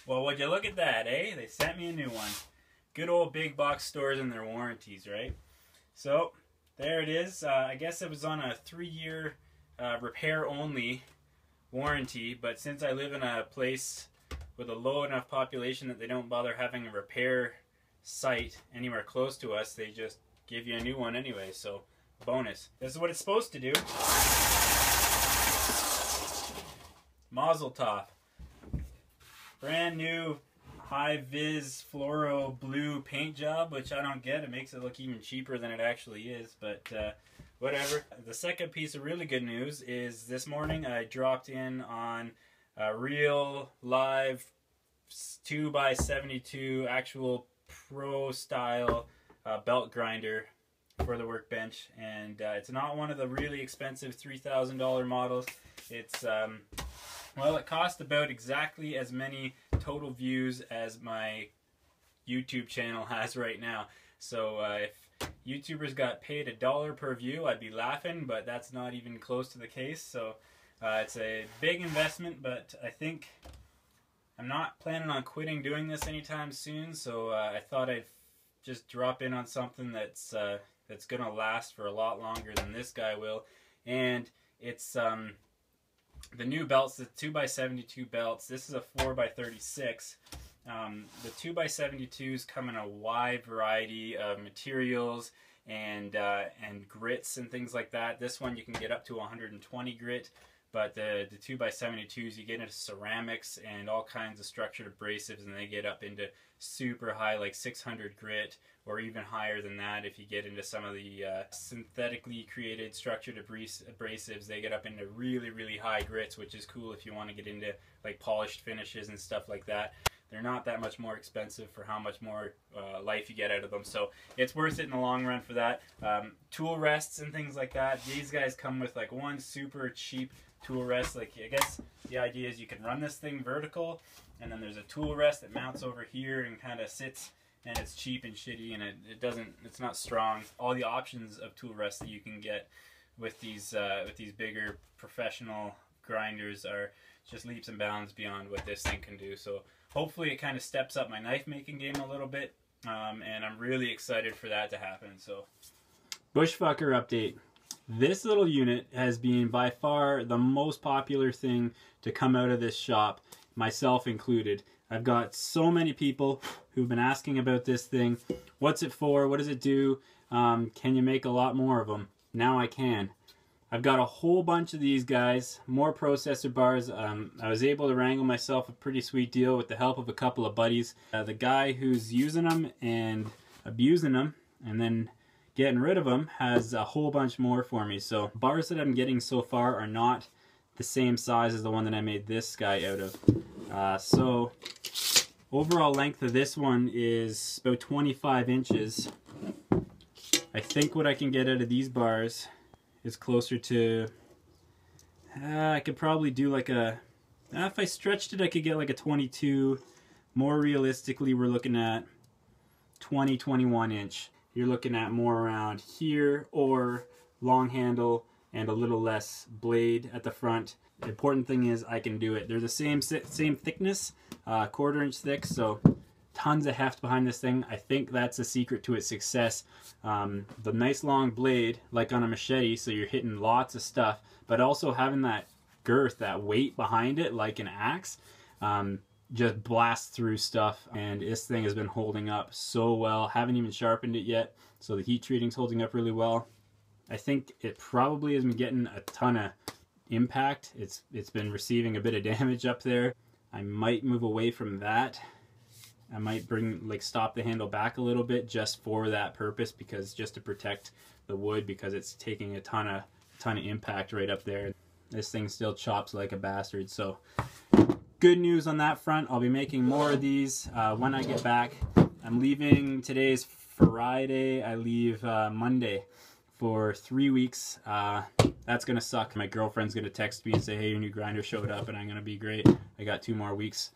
Well, would you look at that, eh? They sent me a new one. Good old big box stores and their warranties, right? So, there it is. I guess it was on a 3-year repair-only warranty, but since I live in a place with a low enough population that they don't bother having a repair site anywhere close to us, they just give you a new one anyway, so bonus. This is what it's supposed to do. Mazel tov. Brand new high-vis fluoro blue paint job, which I don't get. It makes it look even cheaper than it actually is, but whatever. The second piece of really good news is this morning I dropped in on a real live 2x72 actual pro style belt grinder for the workbench, and it's not one of the really expensive $3,000 models. It's well, it cost about exactly as many total views as my YouTube channel has right now. So if YouTubers got paid $1 per view, I'd be laughing, but that's not even close to the case. So it's a big investment, but I think I'm not planning on quitting doing this anytime soon. So I thought I'd just drop in on something that's gonna last for a lot longer than this guy will, and it's the new belts, the 2x72 belts. This is a 4x36. The 2x72s come in a wide variety of materials and grits and things like that. This one you can get up to 120 grit, but the 2x72s you get into ceramics and all kinds of structured abrasives, and they get up into super high, like 600 grit, or even higher than that if you get into some of the synthetically created structured abrasives. They get up into really, really high grits, which is cool if you want to get into like polished finishes and stuff like that. They're not that much more expensive for how much more life you get out of them, so it's worth it in the long run for that. Tool rests and things like that, these guys come with like one super cheap tool rest. Like, I guess the idea is you can run this thing vertical, and then there's a tool rest that mounts over here and kind of sits, and it's cheap and shitty, and it's not strong. All the options of tool rests that you can get with these bigger professional grinders are just leaps and bounds beyond what this thing can do. So hopefully it kind of steps up my knife making game a little bit, and I'm really excited for that to happen. So, bushfucker update. This little unit has been by far the most popular thing to come out of this shop, myself included. I've got so many people who've been asking about this thing. What's it for? What does it do? Can you make a lot more of them? Now I can. I've got a whole bunch of these guys, more processor bars. I was able to wrangle myself a pretty sweet deal with the help of a couple of buddies. The guy who's using them and abusing them and then getting rid of them has a whole bunch more for me. So bars that I'm getting so far are not the same size as the one that I made this guy out of. So overall length of this one is about 25 inches. I think what I can get out of these bars is closer to, I could probably do like a, if I stretched it I could get like a 22. More realistically we're looking at 20-21 inch. You're looking at more around here, or long handle and a little less blade at the front. The important thing is I can do it. They're the same thickness, 1/4 inch thick, so tons of heft behind this thing. I think that's the secret to its success. The nice long blade, like on a machete, so you're hitting lots of stuff, but also having that girth, that weight behind it, like an axe, just blasts through stuff. And this thing has been holding up so well. Haven't even sharpened it yet, so the heat treating's holding up really well. I think it probably has been getting a ton of impact. It's been receiving a bit of damage up there. I might move away from that. I might stop the handle back a little bit just for that purpose, because just to protect the wood, because it's taking a ton of impact right up there. This thing still chops like a bastard. So good news on that front. I'll be making more of these when I get back. I'm leaving, today's Friday, I leave Monday for 3 weeks. That's gonna suck. My girlfriend's gonna text me and say, hey, your new grinder showed up, and I'm gonna be great. I got 2 more weeks.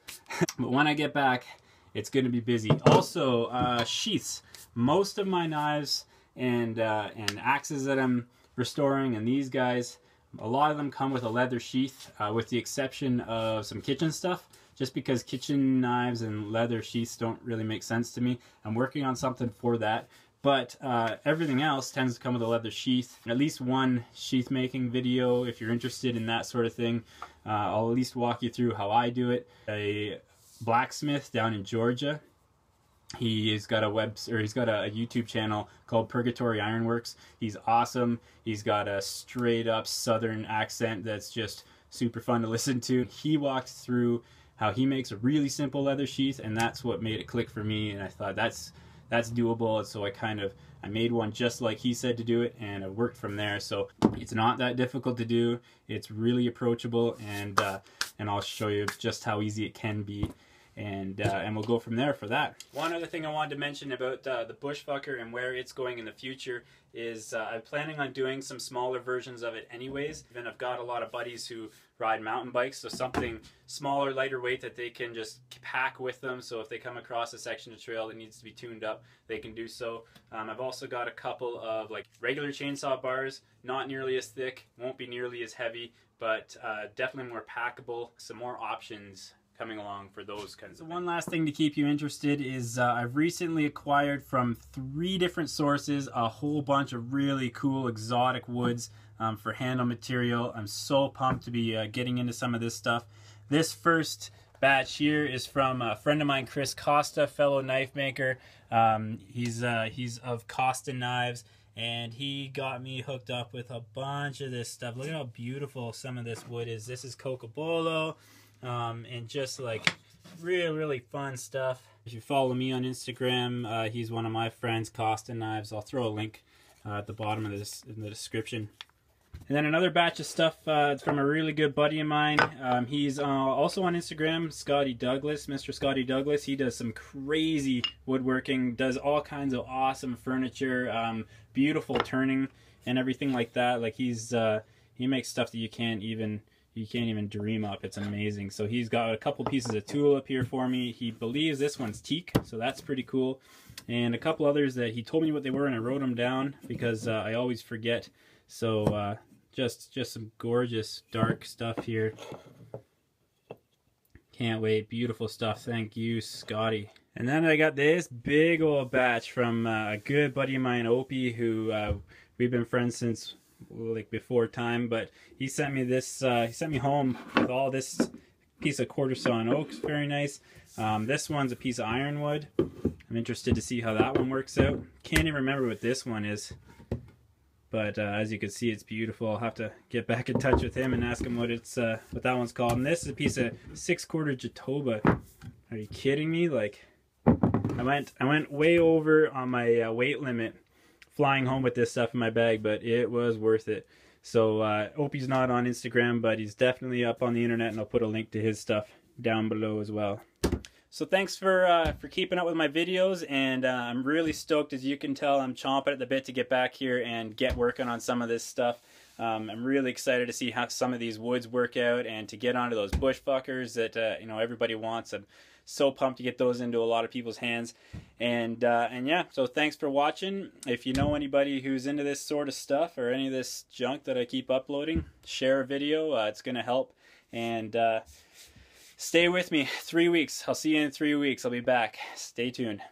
But when I get back, it's gonna be busy. Also, sheaths. Most of my knives and axes that I'm restoring, and these guys, a lot of them come with a leather sheath, with the exception of some kitchen stuff. just because kitchen knives and leather sheaths don't really make sense to me. I'm working on something for that. But everything else tends to come with a leather sheath. At least one sheath making video if you're interested in that sort of thing. I'll at least walk you through how I do it. A blacksmith down in Georgia, he's got a YouTube channel called Purgatory Ironworks. He's awesome. He's got a straight up southern accent that's just super fun to listen to. He walks through how he makes a really simple leather sheath, and that's what made it click for me, and I thought that's doable. And so I made one just like he said to do it, and it worked from there. So it's not that difficult to do. It's really approachable, and I'll show you just how easy it can be, and we'll go from there for that. One other thing I wanted to mention about the bushfucker and where it's going in the future is I'm planning on doing some smaller versions of it anyways. And I've got a lot of buddies who ride mountain bikes, so something smaller, lighter weight that they can just pack with them, so if they come across a section of trail that needs to be tuned up, they can do so. I've also got a couple of like regular chainsaw bars, not nearly as thick, won't be nearly as heavy, but definitely more packable, some more options coming along for those kinds of things. One last thing to keep you interested is I've recently acquired from 3 different sources a whole bunch of really cool exotic woods for handle material. I'm so pumped to be getting into some of this stuff. This first batch here is from a friend of mine, Chris Costa, fellow knife maker. He's of Costa Knives, and he got me hooked up with a bunch of this stuff. Look at how beautiful some of this wood is. This is Cocobolo. And just like really fun stuff. If you follow me on Instagram, he's one of my friends, Costa Knives. I'll throw a link at the bottom of this in the description. And then another batch of stuff from a really good buddy of mine. He's also on Instagram, Scotty Douglas, Mr. Scotty Douglas. He does some crazy woodworking, does all kinds of awesome furniture, beautiful turning and everything like that. Like he makes stuff that you can't even dream up. It's amazing. So he's got a couple pieces of tool up here for me. He believes this one's teak, so that's pretty cool. And a couple others that he told me what they were, and I wrote them down because I always forget. So just some gorgeous dark stuff here. Can't wait. Beautiful stuff. Thank you, Scotty. And then I got this big old batch from a good buddy of mine, Opie, who we've been friends since like before time, but he sent me this, he sent me home with all this piece of quarter sawn oak. Very nice. This one's a piece of ironwood. I'm interested to see how that one works out. Can't even remember what this one is, but as you can see, it's beautiful. I'll have to get back in touch with him and ask him what that one's called. And this is a piece of 6/4 Jatoba. Are you kidding me? Like, I went way over on my weight limit flying home with this stuff in my bag, but it was worth it. So Opie's not on Instagram, but he's definitely up on the internet, and I'll put a link to his stuff down below as well. So thanks for keeping up with my videos, and I'm really stoked. As you can tell, I'm chomping at the bit to get back here and get working on some of this stuff. I'm really excited to see how some of these woods work out, and to get onto those bushfuckers that you know, everybody wants. I'm so pumped to get those into a lot of people's hands. And yeah, so thanks for watching. If you know anybody who's into this sort of stuff or any of this junk that I keep uploading, share a video. It's gonna help. And stay with me 3 weeks. I'll see you in 3 weeks. I'll be back. Stay tuned.